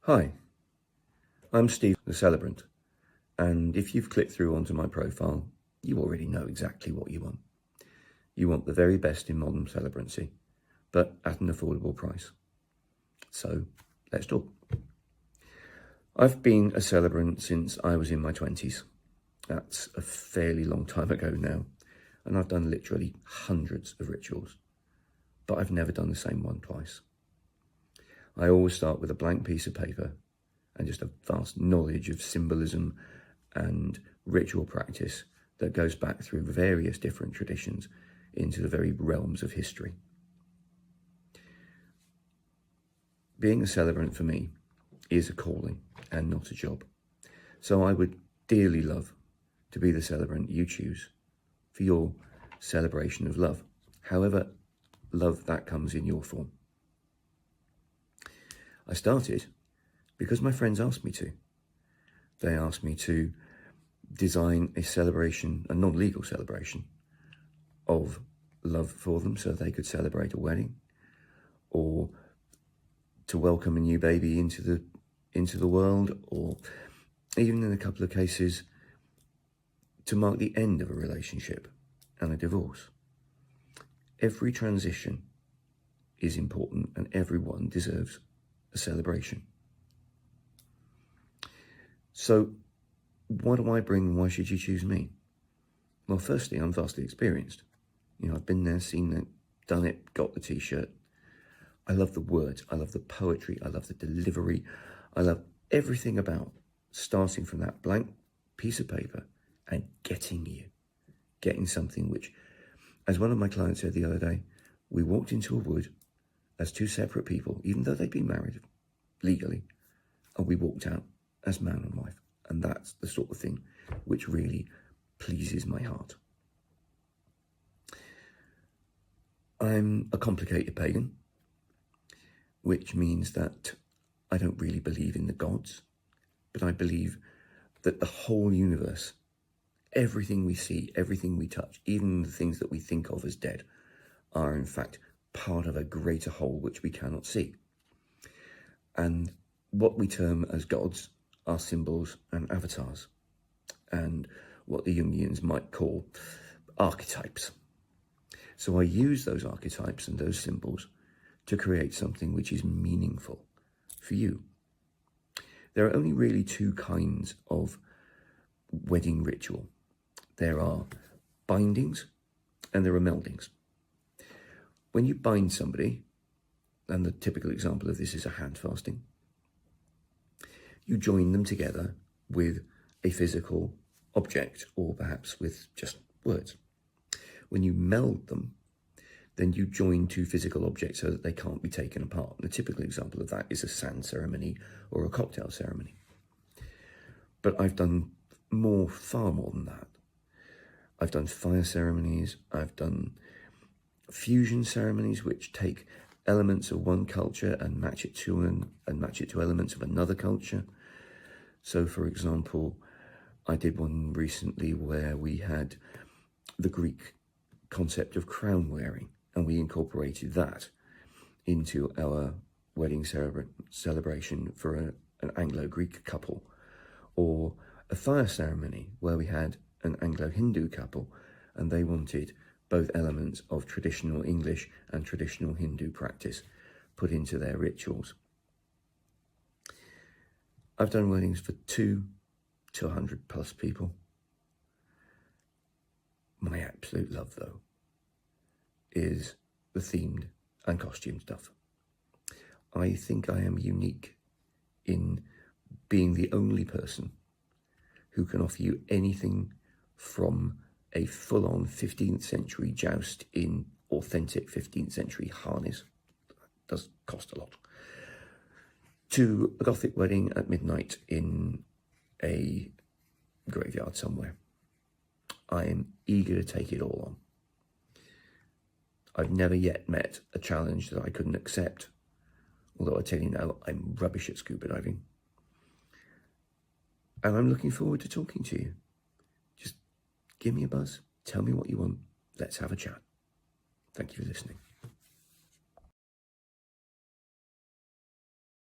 Hi, I'm Steve the Celebrant, and if you've clicked through onto my profile, you already know exactly what you want. You want the very best in modern celebrancy, but at an affordable price. So, let's talk. I've been a celebrant since I was in my 20s. That's a fairly long time ago now, and I've done literally hundreds of rituals, but I've never done the same one twice. I always start with a blank piece of paper and just a vast knowledge of symbolism and ritual practice that goes back through various different traditions into the very realms of history. Being a celebrant for me is a calling and not a job. So I would dearly love to be the celebrant you choose for your celebration of love, however love that comes in your form. I started because my friends asked me to. They asked me to design a celebration, a non-legal celebration of love for them so they could celebrate a wedding, or to welcome a new baby into the world, or even in a couple of cases to mark the end of a relationship and a divorce. Every transition is important and everyone deserves a celebration. So what do I bring and why should you choose me? Well, firstly, I'm vastly experienced. I've been there, seen it, done it, got the t-shirt. I love the words, I love the poetry, I love the delivery. I love everything about starting from that blank piece of paper and getting something which, as one of my clients said the other day, we walked into a wood as two separate people, even though they'd been married legally, and we walked out as man and wife. And that's the sort of thing which really pleases my heart. I'm a complicated pagan, which means that I don't really believe in the gods, but I believe that the whole universe, everything we see, everything we touch, even the things that we think of as dead, are in fact part of a greater whole which we cannot see. And what we term as gods are symbols and avatars, and what the Jungians might call archetypes. So I use those archetypes and those symbols to create something which is meaningful for you. There are only really two kinds of wedding ritual. There are bindings and there are meldings. When you bind somebody, and the typical example of this is a hand fasting, you join them together with a physical object or perhaps with just words. When you meld them, then you join two physical objects so that they can't be taken apart. And the typical example of that is a sand ceremony or a cocktail ceremony. But I've done far more than that. I've done fire ceremonies, I've done fusion ceremonies which take elements of one culture and match it to elements of another culture. So for example, I did one recently where we had the Greek concept of crown wearing, and we incorporated that into our wedding celebration for an Anglo-Greek couple, or a fire ceremony where we had an Anglo-Hindu couple, and they wanted both elements of traditional English and traditional Hindu practice put into their rituals. I've done weddings for 200 to 100 plus people. My absolute love, though, is the themed and costume stuff. I think I am unique in being the only person who can offer you anything from a full-on 15th century joust in authentic 15th century harness, that does cost a lot, to a Gothic wedding at midnight in a graveyard somewhere. I am eager to take it all on. I've never yet met a challenge that I couldn't accept, although I tell you now, I'm rubbish at scuba diving. And I'm looking forward to talking to you. Just give me a buzz, tell me what you want, let's have a chat. Thank you for listening.